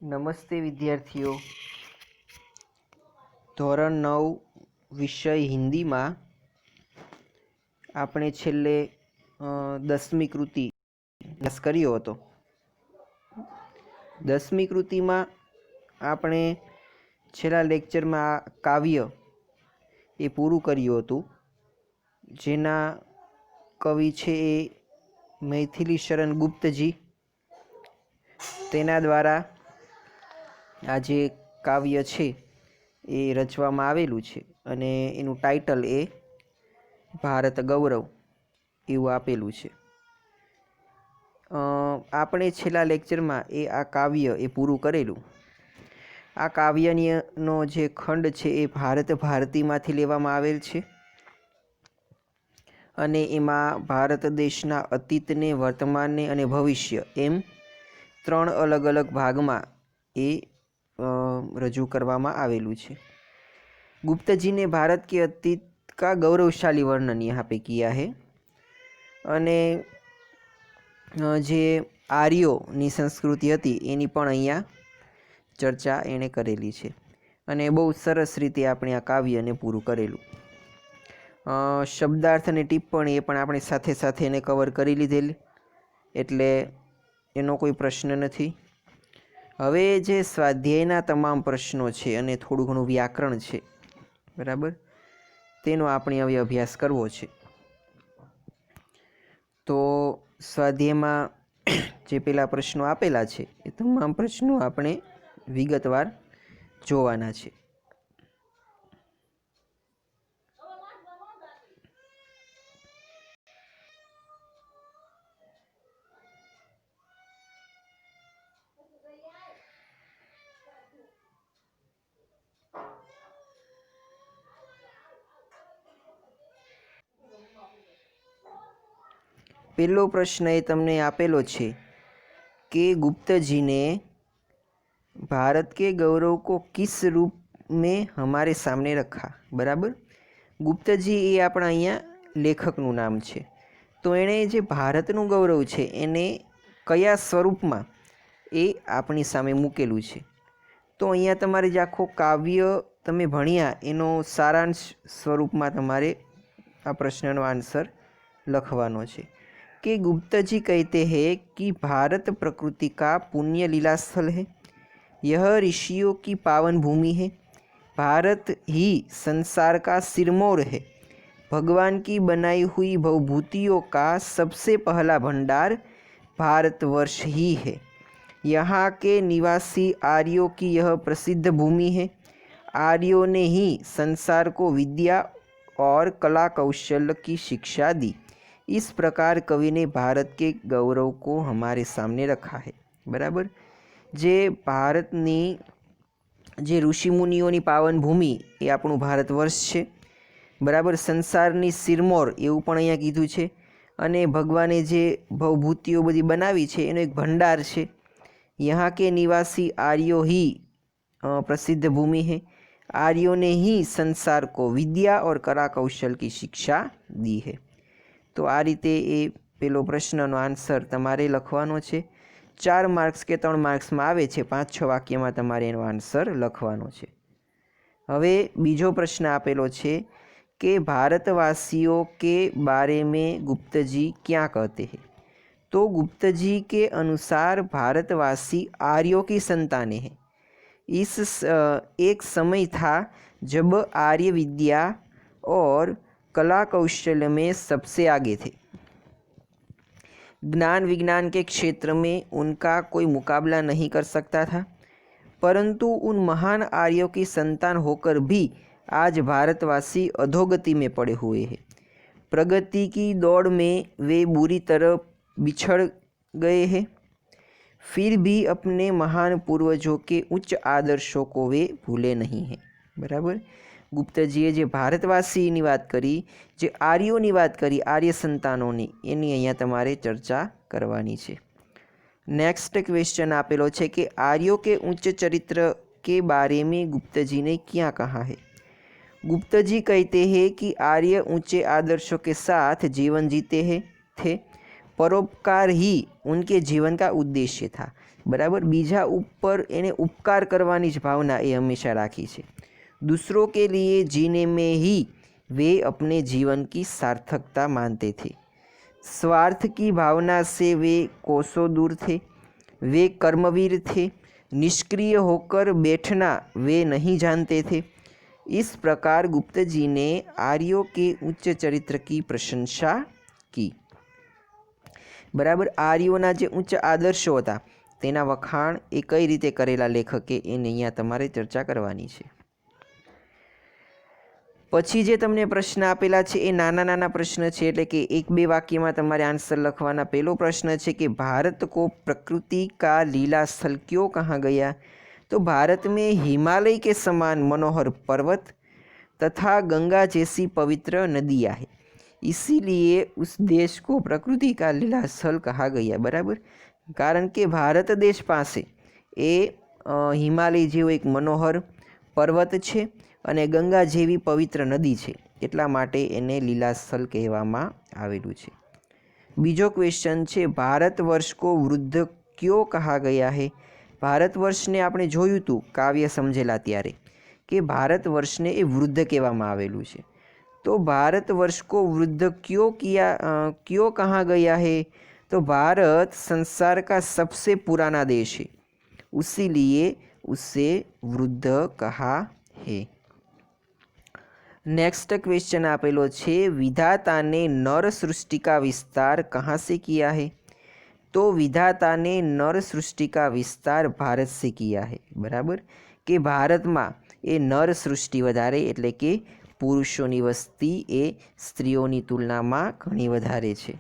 નમસ્તે વિદ્યાર્થીઓ. ધોરણ 9 વિષય હિન્દીમાં આપણે છેલ્લે 10મી કૃતિ અભ્યાસ કર્યો હતો. 10મી કૃતિમાં આપણે છેલ્લા લેક્ચરમાં આ કાવ્ય એ પૂરું કર્યું હતું, જેના કવિ છે એ મૈથિલી શરણ ગુપ્તજી. તેના દ્વારા આ જે કાવ્ય છે એ રચવામાં આવેલું છે અને એનું ટાઇટલ એ ભારત ગૌરવ એવું આપેલું છે. આપણે છેલ્લા લેક્ચરમાં આ કાવ્ય એ પૂરું કરેલું. આ કાવ્યનો જે ખંડ છે એ ભારત ભારતીમાંથી લેવામાં આવેલ છે અને એમાં ભારત દેશના અતીતને, વર્તમાનને અને ભવિષ્ય એમ 3 અલગ અલગ ભાગમાં એ રજૂ કરવામાં આવેલું છે. गुप्त जी ने भारत के अतीत का गौरवशाली वर्णन यहाँ पे किया है અને જે આર્યોની સંસ્કૃતિ હતી એની પણ અહીંયા ચર્ચા એણે કરેલી છે અને બહુ સરસ રીતે આપણે આ કાવ્યને પૂરું કરેલું. શબ્દાર્થ અને ટિપ્પણી એ પણ આપણે સાથે સાથે એને કવર કરી લીધેલી, એટલે એનો કોઈ પ્રશ્ન નથી. હવે જે સ્વાધ્યાયના તમામ પ્રશ્નો છે અને થોડું ઘણું વ્યાકરણ છે, બરાબર, તેનો આપણે હવે અભ્યાસ કરવો છે. તો સ્વાધ્યાયમાં જે પેલા પ્રશ્નો આપેલા છે એ તમામ પ્રશ્નો આપણે વિગતવાર જોવાના છે. પહેલો પ્રશ્ન એ તમને આપેલો છે कि गुप्त जी ने भारत के गौरव को किस रूप में हमारे सामने रखा. बराबर, गुप्तजी એ આપણા અહીંયા લેખકનું નામ છે. તો એણે જે ભારતનું ગૌરવ છે એને કયા સ્વરૂપમાં એ આપણી સામે મૂકેલું છે. તો અહીંયા તમારે જે આખો કાવ્ય તમે ભણ્યા એનો સારાંશ સ્વરૂપમાં તમારે આ પ્રશ્નનો આન્સર લખવાનો છે कि गुप्त जी कहते हैं कि भारत प्रकृति का पुण्य लीला स्थल है, यह ऋषियों की पावन भूमि है, भारत ही संसार का सिरमौर है, भगवान की बनाई हुई भवभूतियों का सबसे पहला भंडार भारतवर्ष ही है, यहाँ के निवासी आर्यों की यह प्रसिद्ध भूमि है, आर्यों ने ही संसार को विद्या और कला कौशल की शिक्षा दी. इस प्रकार कवि ने भारत के गौरव को हमारे सामने रखा है. बराबर, जे भारतनी जे ऋषि मुनियोनी पावन भूमि એ આપણું ભારત વર્ષ છે. બરાબર, સંસારની સિરમોર એવું પણ અહીંયા કીધું છે અને ભગવાને જે ભવભૂતિઓ બધી બનાવી છે એનો એક ભંડાર છે. यहाँ के निवासी आर्यों ही प्रसिद्ध भूमि है, आर्यों ने ही संसार को विद्या और कला कौशल की शिक्षा दी है. तो आ रीते ए पेलो प्रश्ननो आंसर तमारे लखवानो छे. 4 मार्क्स के 3 मार्क्स में आवे छे, 5-6 वाक्य में तमारे एनो आंसर लखवानो छे. हवे बीजो प्रश्न आपेलो छे कि भारतवासियों के बारे में गुप्त जी क्या कहते हैं. तो गुप्त जी के अनुसार भारतवासी आर्यों की संतानें हैं. इस एक समय था जब आर्य विद्या और कला कौशल में सबसे आगे थे. ज्ञान विज्ञान के क्षेत्र में उनका कोई मुकाबला नहीं कर सकता था, परंतु उन महान आर्यों की संतान होकर भी आज भारतवासी अधोगति में पड़े हुए हैं. प्रगति की दौड़ में वे बुरी तरह बिछड़ गए हैं, फिर भी अपने महान पूर्वजों के उच्च आदर्शों को वे भूले नहीं हैं. बराबर, ગુપ્તજીએ જે ભારતવાસીની વાત કરી, જે આર્યોની વાત કરી, આર્ય સંતાનોની, એની અહીંયા તમારે ચર્ચા કરવાની છે. નેક્સ્ટ ક્વેશ્ચન આપેલો છે કે આર્યો કે ઉચ્ચ ચરિત્ર के बारे में गुप्त जी ने क्या कहा है. गुप्त जी कहते हैं कि आर्य ऊंचे आदर्शों के साथ जीवन जीते हैं थे, परोपकार ही उनके जीवन का उद्देश्य था। बराबर, बीजा ऊपर एने उपकार करवानी ज भावना ये हमेशा राखी है। दूसरों के लिए जीने में ही वे अपने जीवन की सार्थकता मानते थे। स्वार्थ की भावना से वे कोसों दूर थे। वे कर्मवीर थे। निष्क्रिय होकर बैठना वे नहीं जानते थे। इस प्रकार गुप्त जी ने आर्यों के उच्च चरित्र की प्रशंसा की। बराबर, आर्योना जे उच्च आदर्शो हता तेना वखाण ए कई रीते करेला लेखके एने अहींया तमारे चर्चा करवानी छे। पछी जे तमने प्रश्न आपेला छे ए नाना नाना प्रश्न छे, एटले के एक बे वाक्यमां तमारे आंसर लखवाना। पहलो प्रश्न छे कि भारत को प्रकृति का लीला स्थल क्यों कहा गया? तो भारत में हिमालय के समान मनोहर पर्वत तथा गंगा जैसी पवित्र नदियाँ है, इसीलिए उस देश को प्रकृति का लीला स्थल कहा गया। बराबर, कारण के भारत देश पासे ए हिमालय जेवो एक मनोहर पर्वत छे અને ગંગા જેવી પવિત્ર નદી છે, એટલા માટે એને લીલાસ્થલ કહેવામાં આવેલું છે। બીજો ક્વેશ્ચન છે, ભારત વર્ષ को વૃદ્ધ क्यों कहा गया है? ભારત વર્ષને આપણે જોયું હતું કાવ્ય સમજેલા ત્યારે કે ભારત વર્ષને એ વૃદ્ધ કહેવામાં આવેલું છે। તો ભારત વર્ષ को वृद्ध क्यों कहा गया है? तो भारत संसार का सबसे पुराना देश है, इसीलिए उसे वृद्ध कहा है। नेक्स्ट क्वेश्चन आपेलो छे, विधाता ने नर सृष्टि का विस्तार कहाँ से किया है? तो विधाता ने नर सृष्टि का विस्तार भारत से किया है। बराबर, के भारत में ए नर सृष्टि वधारे एटले के पुरुषोनी वस्ती ए स्त्रीओनी तुलना में घणी वधारे छे।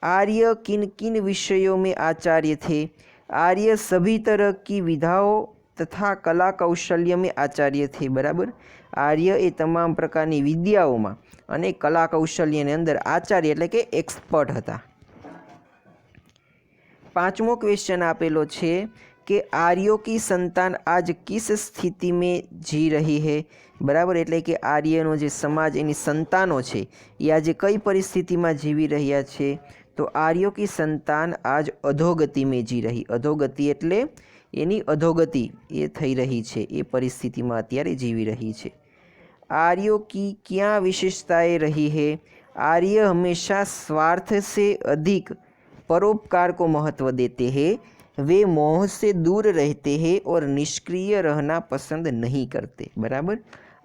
आर्य किन किन विषयों में आचार्य थे? आर्य सभी तरह की विधाओं तथा कला कौशल्य में आचार्य थे। बराबर, आर्य ए तमाम प्रकारनी विद्याओं अने कला कौशल्य ने अंदर आचार्य एटले के एक्सपर्ट हता। पांचमो क्वेश्चन आपेलो छे कि आर्यों की संतान आज किस स्थिति में जी रही है? बराबर, एटले के आर्यनो जे समाज एनी संतानों छे ए आज कई परिस्थिति में जीवी रह्या छे? तो आर्यों की संतान आज अधोगति में जी रही। अधोगति एटले एनी अधोगति ए थई रही छे, ए परिस्थिति में अत्यारे जीवी रही छे। आर्यों की क्या विशेषताएं रही है? आर्य हमेशा स्वार्थ से अधिक परोपकार को महत्व देते हैं। वे मोह से दूर रहते हैं और निष्क्रिय रहना पसंद नहीं करते। बराबर,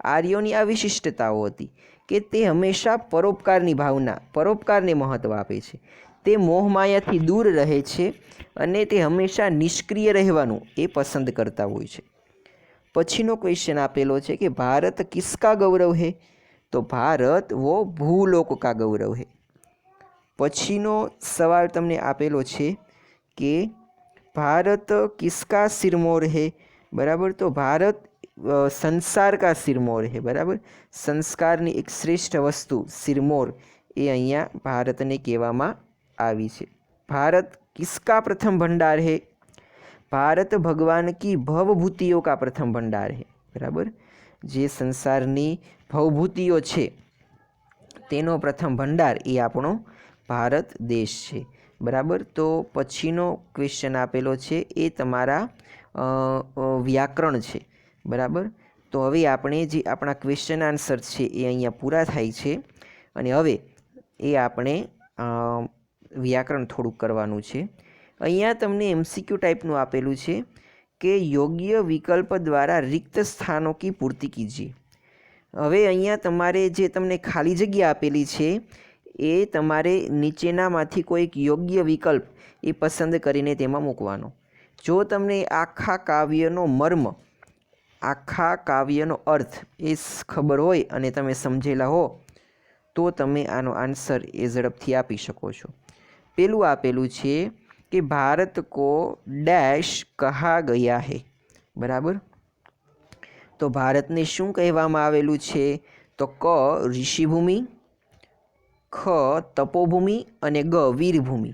आर्योनी आ विशिष्टताओं हती कि ते हमेशा परोपकारनी भावना, परोपकारने महत्व आपे छे। ते मोह मायाथी दूर रहे छे अने ते हमेशा निष्क्रिय रहेवानुं ए पसंद करता होय छे। पछीनो क्वेश्चन आपेलो छे कि भारत किसका गौरव है? तो भारत वो भूलोक का गौरव है। पछीनो सवाल तमने आपेलो छे कि भारत किसका सिरमौर है? बराबर, तो भारत संसार का सिरमौर है। बराबर, संस्कारनी एक श्रेष्ठ वस्तु सिरमौर ए अहींया भारतने कहेवामां आवी छे। भारत किसका प्रथम भंडार है? भारत भगवान की भवभूतियों का प्रथम भंडार है। बराबर, जे संसारनी भवभूतिओ छे तेनो प्रथम भंडार ए आपणो भारत देश है। बराबर, तो पछीनो क्वेश्चन आपेलो छे ए तमारा व्याकरण छे। बराबर, तो हवे आपणे जे आपणा क्वेश्चन आंसर छे ए अहींया पूरा थाय छे अने हवे ए आपणे व्याकरण थोड़ुंक करवानुं छे। अहींया तमने एमसीक्यू टाइपनुं आपेलुं छे कि योग्य विकल्प द्वारा रिक्त स्थानों की पूर्ति कीजिए। हवे अहींया तमारे जे तमने खाली जग्या आपेली छे ए तमारे नीचेनामांथी कोई एक योग्य विकल्प ए पसंद करीने तेमां मूकवानो। जो तमने आखा काव्यनो मर्म, आखा काव्यनो अर्थ ए खबर होय अने तमे समझेला हो तो तमे आनो आंसर ए झड़पथी आपी शको छो। पेलुं आपेलुं छे कि भारत को डैश कहा गया है। बराबर, तो भारत ने शुं कहेवामां आवेलुं छे? तो क ऋषिभूमि, ख तपोभूमि अने ग वीरभूमि।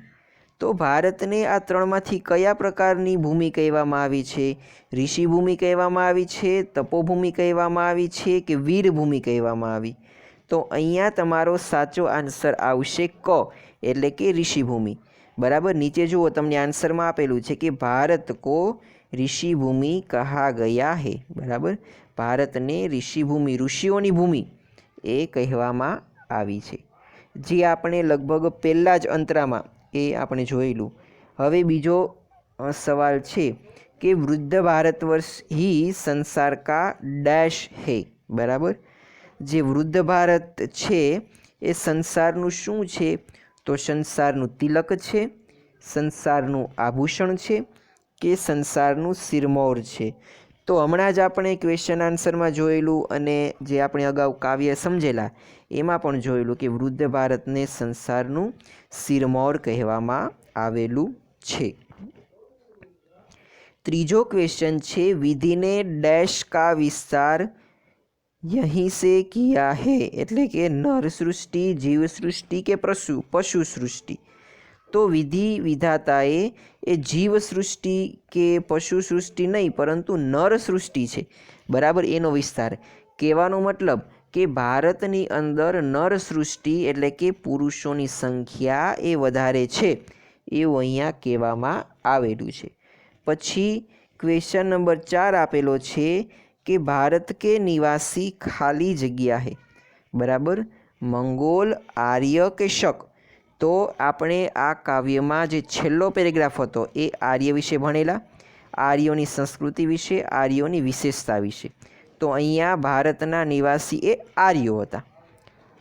तो भारत ने आ त्रणमांथी कया प्रकारनी भूमि कहेवामां आवी छे? ऋषिभूमि कहेवामां आवी छे, तपोभूमि कहेवामां आवी छे कि वीरभूमि कहेवामां आवी? तो अहींया तमारो साचो आंसर आवशे क एटले के ऋषिभूमि। बराबर। नीचे जुओ तमने आंसर में आपेलू है कि भारत को ऋषि भूमि कहा गया है। बराबर, भारत ने ऋषि भूमि, ऋषिओनी भूमि ए कहेवामां आवी छे। जे आपणे लगभग पहला ज अंतरामां ए आपणे जोयेलुं। हवे बीजो सवाल छे कि वृद्ध भारतवर्ष ही संसार का डैश है। बराबर, जे वृद्ध भारत छे ए संसारनुं शुं छे? तो संसारनुं तिलक छे, संसारनुं आभूषण छे के संसारनुं सिरमौर छे? तो हमणां ज आपणे क्वेश्चन आंसर में जोयेलुं अने जे आपणे अगाऊ काव्य समझेला एमां पण जोयेलुं कि वृद्ध भारत ने संसारनुं सिरमौर कहेवामां आवेलुं छे। त्रीजो क्वेश्चन छे, विधि ने डैश का विस्तार यहीं से किया है, एटले के नर सृष्टि, जीव सृष्टि के पशु सृष्टि। तो विधि विधाताए ए जीव सृष्टि के पशु सृष्टि नहीं परंतु नर सृष्टि है। बराबर, एनो विस्तार कहेवानो मतलब कि भारतनी अंदर नर सृष्टि एटले के पुरुषोनी संख्या ए वधारे छे एवुं अहींया कहेवामां आवेलुं छे। पछी क्वेश्चन नंबर 4 आपेलो छे कि भारत के निवासी खाली जग्या है। बराबर, मंगोल, आर्य के शक। तो आपणे आ काव्य में जे छेल्लो पेरेग्राफ हतो ए आर्य विषे भणेला, आर्योनी संस्कृति विषे, आर्योनी विशेषता विषे। तो अहींया भारतना निवासी ए आर्यो हता।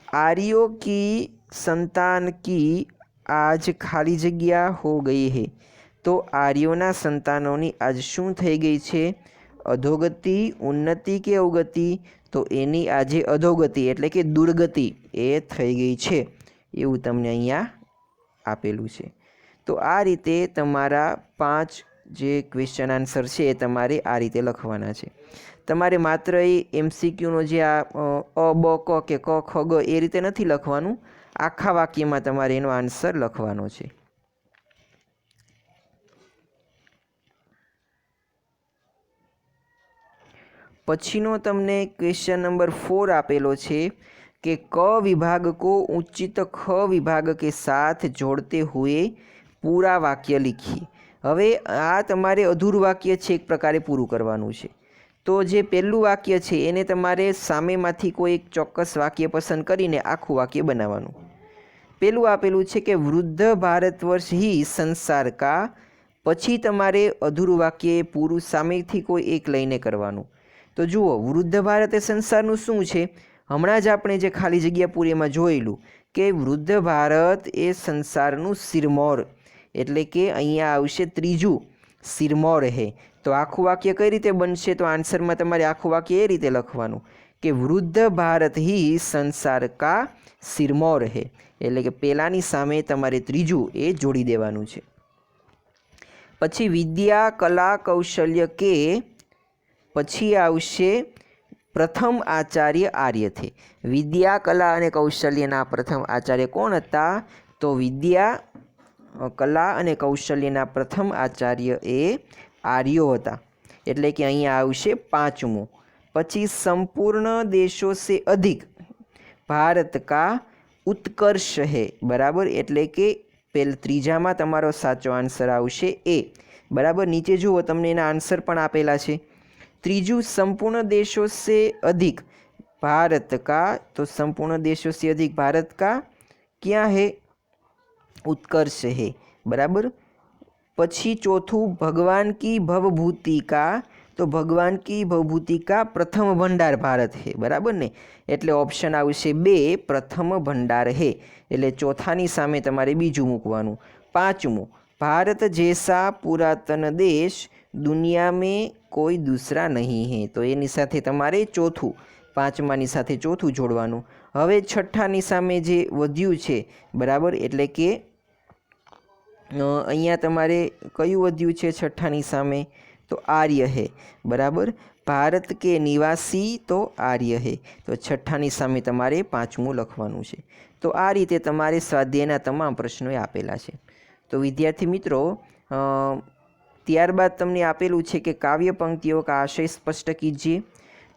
आर्यों की संतान की आज खाली जग्या हो गई है। तो आर्योना संतानोनी आज शुं थई गई छे? अधोगति, उन्नति के अवगति? तो एनी आजे अधोगति एटले के दुर्गति ए थई गई छे एवुं तमने अहींया आपेलुं छे। तो आ रीते तमारा 5 जे क्वेश्चन आंसर छे तमारे आ रीते लखवाना छे। तमारे मात्र एमसीक्यू नो जे आ ब क के क ख ग ए रीते नथी लखवानुं, आखा वाक्यमां तमारे एनो आंसर लखवानो छे। पछीनो तमने क्वेश्चन नंबर 4 आपेलो छे कि क विभाग को उचित ख विभाग के साथ जोड़ते हुए पूरा वाक्य लिखिए। हवे आ तमारे अधूरु वाक्य छे एक प्रकारे पूरुं करवानुं छे। तो जे पहेલું वाक्य छे एने तमारे सामेमांथी कोई एक चोक्कस वाक्य पसंद करीने आखुं वाक्य बनाववानुं। पहेલું आपेलुं छे कि वृद्ध भारतवर्ष ही संसार का, पछी तमारे अधूरु वाक्य पूरुं सामेथी कोई एक लईने करवानुं। तो जुओ, वृद्ध भारत ए संसारनुं शुं छे? हमणां ज आपणे जे खाली जग्या पूरी एमां जोयेलुं कि वृद्ध भारत ए संसारनुं सिरमौर, एटले के अहींया आवशे त्रीजुं सिरमौर है। तो आखुं वाक्य कई रीते बनशे? तो आंसर में तमारे आखुं वाक्य ए रीते लखवानुं कि वृद्ध भारत ही संसार का सिरमौर है, एटले के पेलानी सामे तमारे त्रीजुं ए जोड़ी देवानुं छे। पछी विद्या, कला, कौशल्य के पछी आवशे प्रथम आचार्य आर्य थे। विद्या, कला अने कौशल्यना प्रथम आचार्य कोण हता? तो विद्या, कला अने कौशल्यना प्रथम आचार्य ए आर्यो हता। एटले कि अहींया आवशे 5मुं। पछी संपूर्ण देशों से अधिक भारत का उत्कर्ष है। बराबर, एटले के पेल त्रीजामां तमारो साचो आंसर आवशे ए। बराबर, नीचे जुओ तमने एना आंसर पण आपेला छे। त्रीजू संपूर्ण देशों से अधिक भारत का, तो संपूर्ण देशों से अधिक भारत का क्या है? उत्कर्ष है। बराबर, पछी चौथू भगवान की भवभूति का, तो भगवान की भवभूति का प्रथम भंडार भारत है। बराबर ने, एटले ऑप्शन आवशे 2 प्रथम भंडार है, एटले चौथानी सामे तमारे बीजू मूकवानुं। 5मुं, भारत जैसा पुरातन देश दुनिया में कोई दूसरा नहीं है। तो एनी साथे तमारे चौथुं, 5मानी साथे चौथुं जोड़वानुं। हवे छठ्ठानी सामे जे वध्युं छे, बराबर, एटले के अहींया तमारे कयुं वध्युं छे छठ्ठानी सामे? तो आर्य है। बराबर, भारत के निवासी तो आर्य है। तो छठ्ठानी सामे तमारे 5मुं लखवानुं छे। तो आ रीते तमारे स्वाध्यायना तमाम प्रश्नों आपेला छे। तो विद्यार्थी मित्रों, त्यारबाद तमने आपेलुं छे कि काव्य पंक्तिओं का आशय स्पष्ट कीजिए।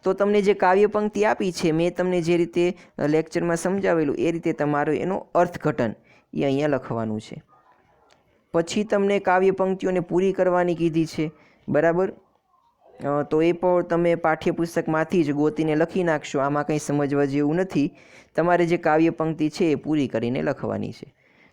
तो तमने जे काव्य पंक्ति आपी छे, मैं तमने जे रीते लेक्चर में समझावेलुं ए रीते तमारो एनो अर्थघटन ए अहींया लखवानुं छे। પછી તમને કાવ્ય પંક્તિઓને પૂરી કરવાની કીધી છે, બરાબર. તો એ પણ તમે પાઠ્યપુસ્તકમાંથી જ ગોતીને લખી નાખશો. આમાં કંઈ સમજવા જેવું નથી. તમારે જે કાવ્ય પંક્તિ છે એ પૂરી કરીને લખવાની છે.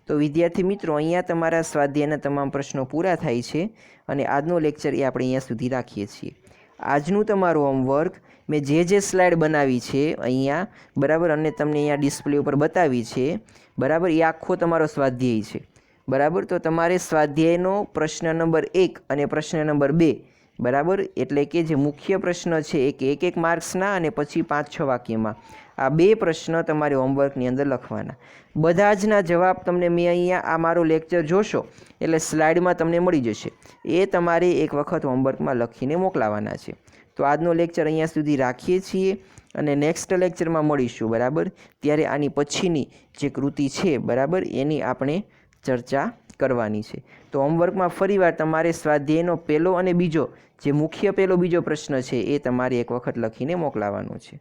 તો વિદ્યાર્થી મિત્રો, અહીંયા તમારા સ્વાધ્યાયના તમામ પ્રશ્નો પૂરા થાય છે અને આજનો લેક્ચર એ આપણે અહીંયા સુધી રાખીએ છીએ. આજનું તમારું હોમવર્ક મેં જે સ્લાઇડ બનાવી છે અહીંયા, બરાબર, અને તમને અહીંયા ડિસ્પ્લે ઉપર બતાવી છે, બરાબર, એ આખો તમારો સ્વાધ્યાય છે, બરાબર. તો તમારે સ્વાધ્યાયનો પ્રશ્ન નંબર 1 અને પ્રશ્ન નંબર 2, બરાબર, એટલે કે જે મુખ્ય પ્રશ્ન છે એ કે 1-1 માર્ક્સના અને પછી 5-6 વાક્યમાં આ 2 પ્રશ્ન તમારે હોમવર્કની અંદર લખવાના. બધા જના જવાબ તમને મેં અહીંયા આ મારો લેક્ચર જોશો એટલે સ્લાઇડમાં તમને મળી જશે. એ તમારે એક વખત હોમવર્કમાં લખીને મોકલાવાના છે. તો આજનો લેક્ચર અહીંયા સુધી રાખીએ છીએ અને નેક્સ્ટ લેક્ચરમાં મળીશું, બરાબર. ત્યારે આની પછીની જે કૃતિ છે, બરાબર, એની આપણે ચર્ચા કરવાની છે. તો હોમવર્કમાં ફરીવાર તમારે સ્વાધ્યાયનો પહેલો અને બીજો, જે મુખ્ય પહેલો બીજો પ્રશ્ન છે એ તમારે એક વખત લખીને મોકલાવાનો છે.